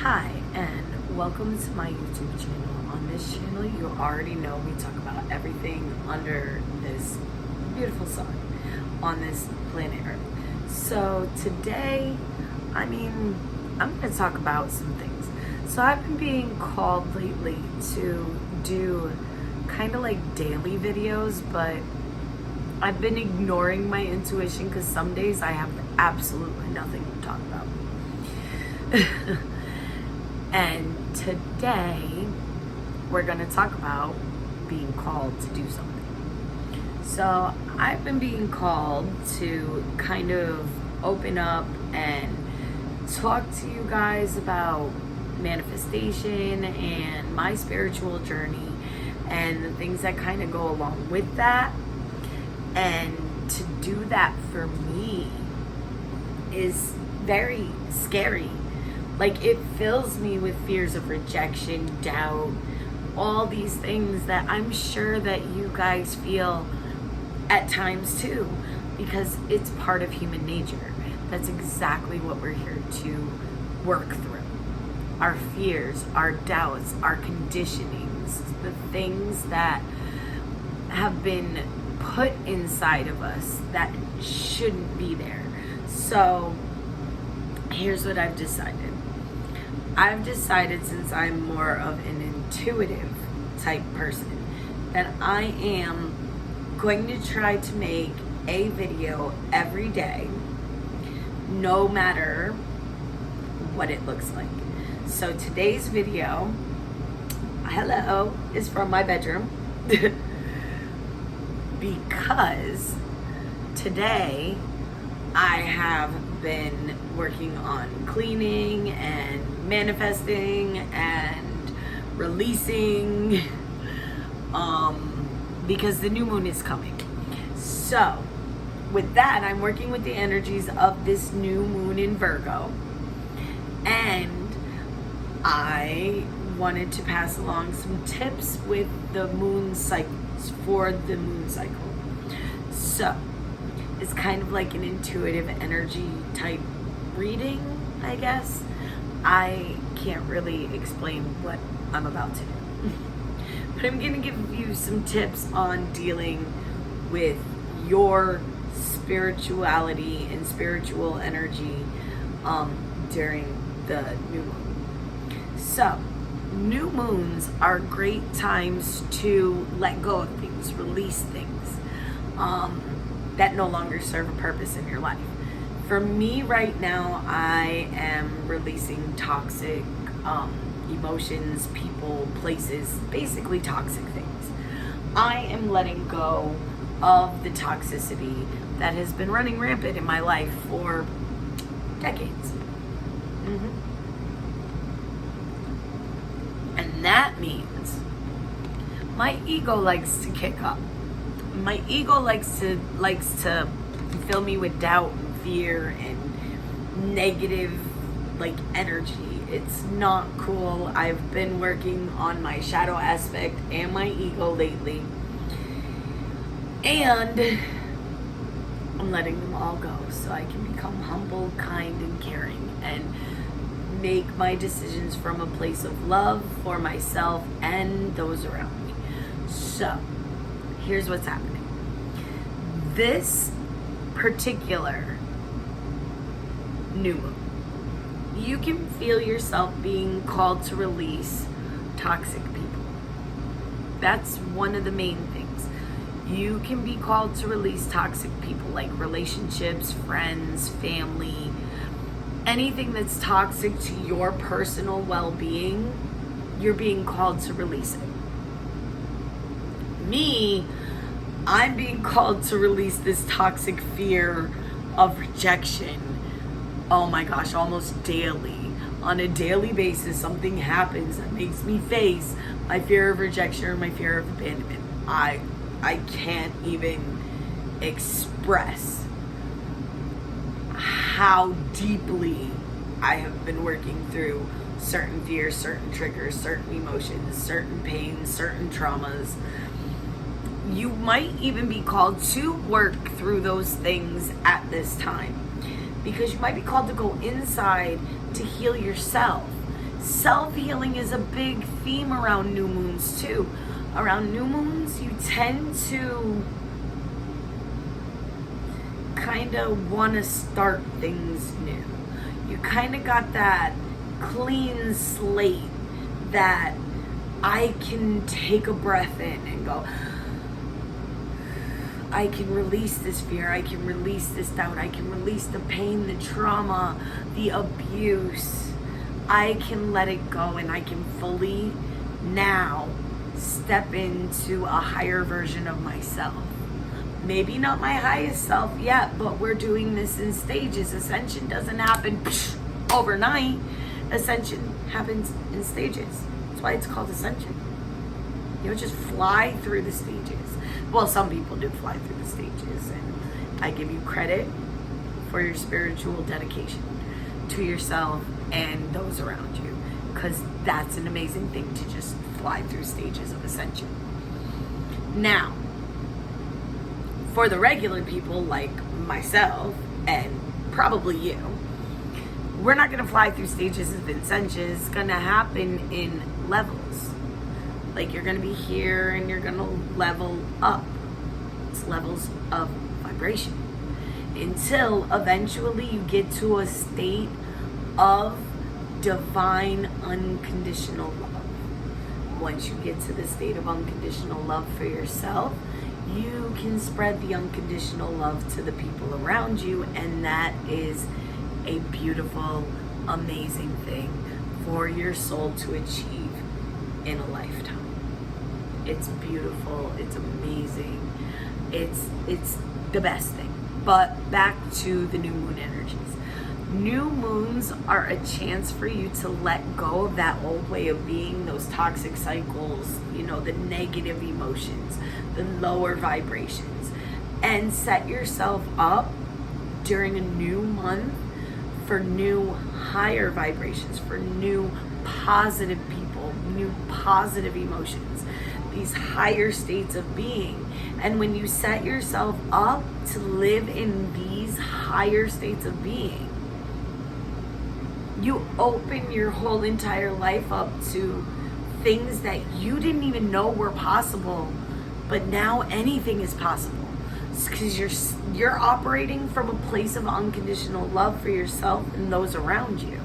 Hi, and welcome to my YouTube channel. On this channel, you already know we talk about everything under this beautiful sun on this planet Earth. So today, I'm going to talk about some things. So I've been being called lately to do kind of like daily videos, but I've been ignoring my intuition because some days I have absolutely nothing to talk about. And today we're going to talk about being called to do something. So I've been being called to kind of open up and talk to you guys about manifestation and my spiritual journey and the things that kind of go along with that. And to do that for me is very scary. Like, it fills me with fears of rejection, doubt, all these things that I'm sure that you guys feel at times too, because it's part of human nature. That's exactly what we're here to work through. Our fears, our doubts, our conditionings, the things that have been put inside of us that shouldn't be there. So here's what I've decided. I've decided, since I'm more of an intuitive type person, that I am going to try to make a video every day, no matter what it looks like. So today's video, hello, is from my bedroom because today I have been working on cleaning and manifesting and releasing because the new moon is coming. So with that, I'm working with the energies of this new moon in Virgo, and I wanted to pass along some tips with the moon cycles for the moon cycle. So it's kind of like an intuitive energy type reading, I guess. I can't really explain what I'm about to do. But I'm going to give you some tips on dealing with your spirituality and spiritual energy during the new moon. So, new moons are great times to let go of things, release things that no longer serve a purpose in your life. For me right now, I am releasing toxic emotions, people, places, basically toxic things. I am letting go of the toxicity that has been running rampant in my life for decades. And that means my ego likes to kick up. My ego likes to fill me with doubt and fear and negative energy. It's not cool. I've been working on my shadow aspect and my ego lately, and I'm letting them all go so I can become humble, kind, and caring and make my decisions from a place of love for myself and those around me. So here's what's happening. This particular new moon, you can feel yourself being called to release toxic people. That's one of the main things. You can be called to release toxic people, like relationships, friends, family, anything that's toxic to your personal well-being. You're being called to release it. Me, I'm being called to release this toxic fear of rejection. Oh my gosh, almost daily. On a daily basis, something happens that makes me face my fear of rejection or my fear of abandonment. I can't even express how deeply I have been working through certain fears, certain triggers, certain emotions, certain pains, certain traumas. You might even be called to work through those things at this time, because you might be called to go inside to heal yourself. Self-healing is a big theme around new moons too. Around new moons, you tend to kind of want to start things new. You kind of got that clean slate that I can take a breath in and go, I can release this fear, I can release this doubt, I can release the pain, the trauma, the abuse. I can let it go, and I can fully now step into a higher version of myself. Maybe not my highest self yet, but we're doing this in stages. Ascension doesn't happen overnight. Ascension happens in stages. That's why it's called ascension. You don't just fly through the stages. Well, some people do fly through the stages, and I give you credit for your spiritual dedication to yourself and those around you, because that's an amazing thing to just fly through stages of ascension. Now, for the regular people like myself and probably you, we're not going to fly through stages of ascension. It's going to happen in levels. Like, you're going to be here and you're going to level up. It's levels of vibration until eventually you get to a state of divine unconditional love. Once you get to the state of unconditional love for yourself, you can spread the unconditional love to the people around you, and that is a beautiful, amazing thing for your soul to achieve in a lifetime. It's beautiful, it's amazing, it's the best thing. But back to the new moon energies. New moons are a chance for you to let go of that old way of being, those toxic cycles, the negative emotions, the lower vibrations, and set yourself up during a new month for new higher vibrations, for new positive people, new positive emotions, these higher states of being. And when you set yourself up to live in these higher states of being, you open your whole entire life up to things that you didn't even know were possible, but now anything is possible. Because you're operating from a place of unconditional love for yourself and those around you.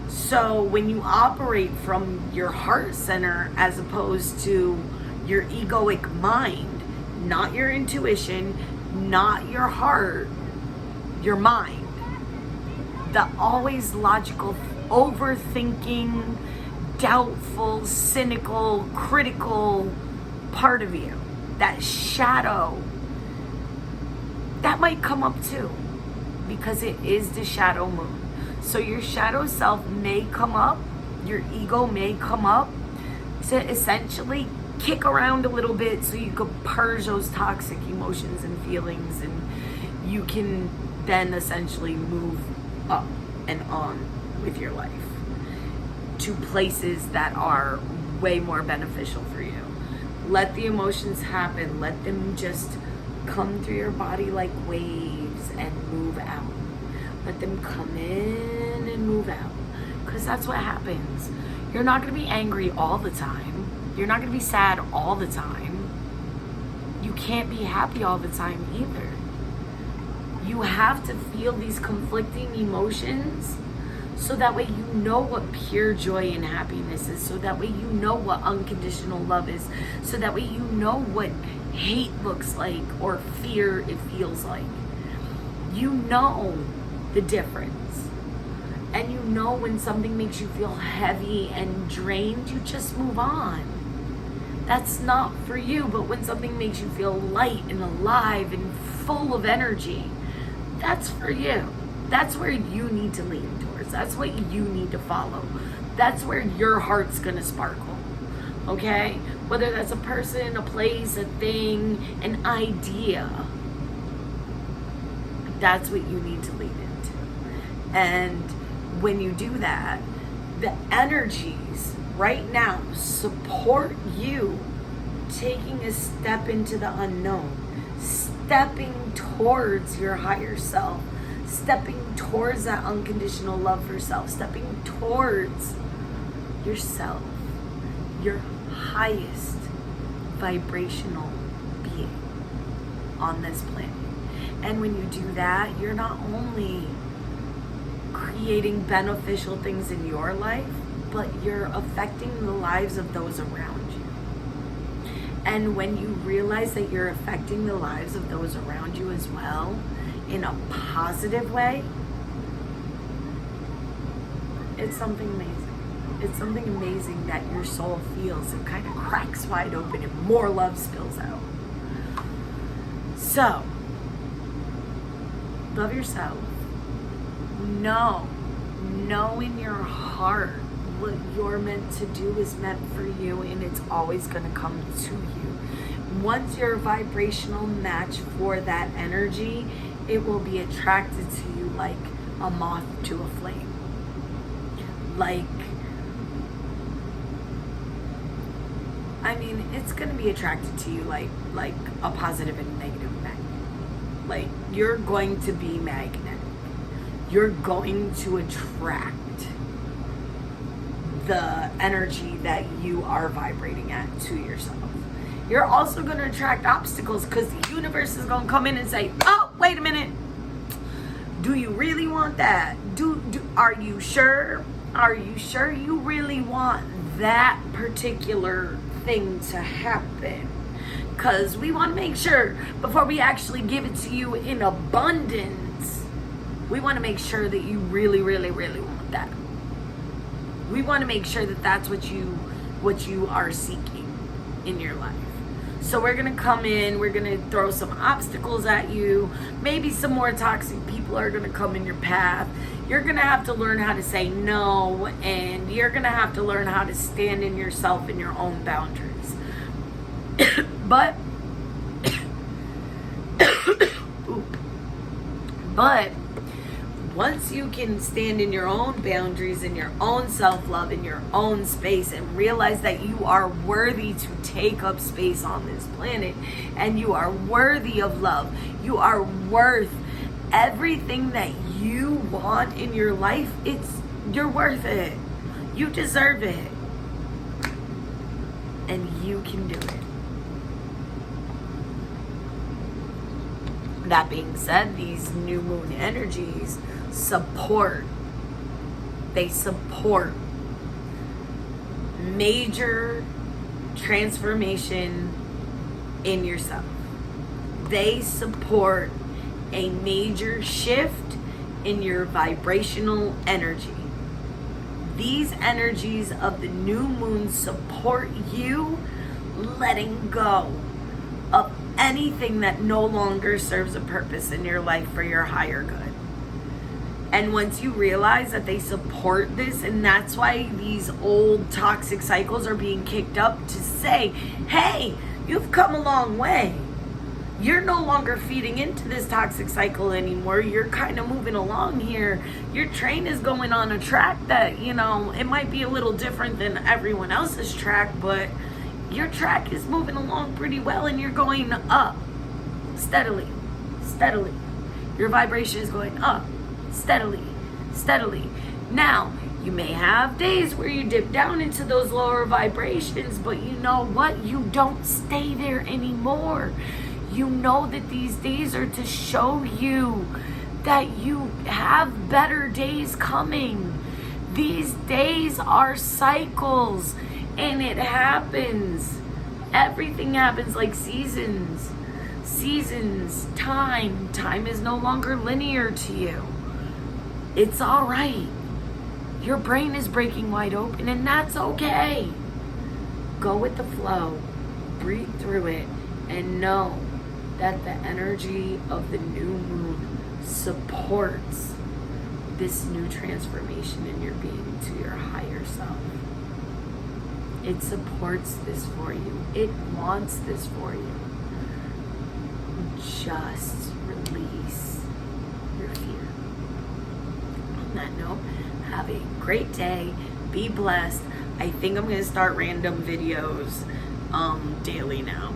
So when you operate from your heart center as opposed to your egoic mind, not your intuition, not your heart, your mind, the always logical, overthinking, doubtful, cynical, critical part of you, that shadow, that might come up too, because it is the shadow moon. So your shadow self may come up, your ego may come up to essentially kick around a little bit so you could purge those toxic emotions and feelings, and you can then essentially move up and on with your life to places that are way more beneficial for you. Let the emotions happen. Let them just come through your body like waves and move out. Let them come in and move out, because that's what happens. You're not going to be angry all the time. You're not going to be sad all the time. You can't be happy all the time either. You have to feel these conflicting emotions so that way you know what pure joy and happiness is, so that way you know what unconditional love is, so that way you know what hate looks like or fear it feels like. You know the difference. And you know when something makes you feel heavy and drained, you just move on. That's not for you. But when something makes you feel light and alive and full of energy, that's for you. That's where you need to lean towards. That's what you need to follow. That's where your heart's gonna sparkle. Okay? Whether that's a person, a place, a thing, an idea, that's what you need to lean into. And when you do that, the energies right now support you taking a step into the unknown, stepping towards your higher self, stepping towards that unconditional love for self, stepping towards yourself, your highest vibrational being on this planet. And when you do that, you're not only creating beneficial things in your life, but you're affecting the lives of those around you. And when you realize that you're affecting the lives of those around you as well in a positive way, it's something amazing. It's something amazing that your soul feels. It kind of cracks wide open and more love spills out. So, love yourself. Know in your heart what you're meant to do is meant for you, and it's always going to come to you. Once you're a vibrational match for that energy, it will be attracted to you like a moth to a flame. It's going to be attracted to you like a positive and negative magnet. You're going to be magnetic. You're going to attract the energy that you are vibrating at to yourself. You're also going to attract obstacles because the universe is going to come in and say, oh, wait a minute. Do you really want that? Are you sure? Are you sure you really want that particular thing to happen? Because we want to make sure before we actually give it to you in abundance, we want to make sure that you really, really, really want that. We want to make sure that that's what you are seeking in your life. So we're going to come in, we're going to throw some obstacles at you. Maybe some more toxic people are going to come in your path. You're going to have to learn how to say no, and you're going to have to learn how to stand in yourself and your own boundaries. But once you can stand in your own boundaries and your own self-love in your own space and realize that you are worthy to take up space on this planet and you are worthy of love, you are worth everything that you want in your life, you're worth it. You deserve it. And you can do it. That being said, these new moon energies support major transformation in yourself. They support a major shift in your vibrational energy. These energies of the new moon support you letting go of anything that no longer serves a purpose in your life for your higher good. And once you realize that they support this, and that's why these old toxic cycles are being kicked up to say, hey, you've come a long way. You're no longer feeding into this toxic cycle anymore. You're kind of moving along here. Your train is going on a track that, it might be a little different than everyone else's track, but your track is moving along pretty well and you're going up steadily. Your vibration is going up steadily. Now, you may have days where you dip down into those lower vibrations, but you know what? You don't stay there anymore. You know that these days are to show you that you have better days coming. These days are cycles, and it happens. Everything happens like seasons. Time is no longer linear to you. It's all right. Your brain is breaking wide open, and that's okay. Go with the flow, breathe through it, and know that the energy of the new moon supports this new transformation in your being to your higher self. It supports this for you. It wants this for you. Just release your fear. On that note, have a great day. Be blessed. I think I'm going to start random videos daily now,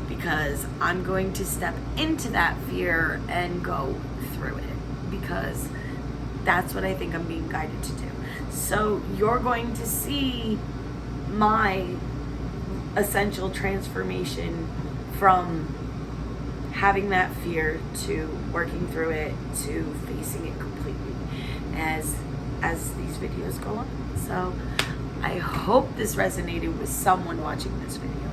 because I'm going to step into that fear and go through it, because that's what I think I'm being guided to do. So you're going to see my essential transformation from having that fear to working through it to facing it completely as these videos go on. So I hope this resonated with someone watching this video.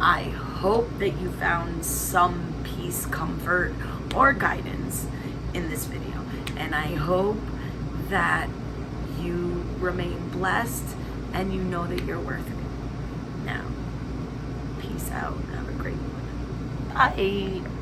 I hope that you found some peace, comfort, or guidance in this video. And I hope that you remain blessed and you know that you're worth it. Now, peace out. Have a great one. Bye.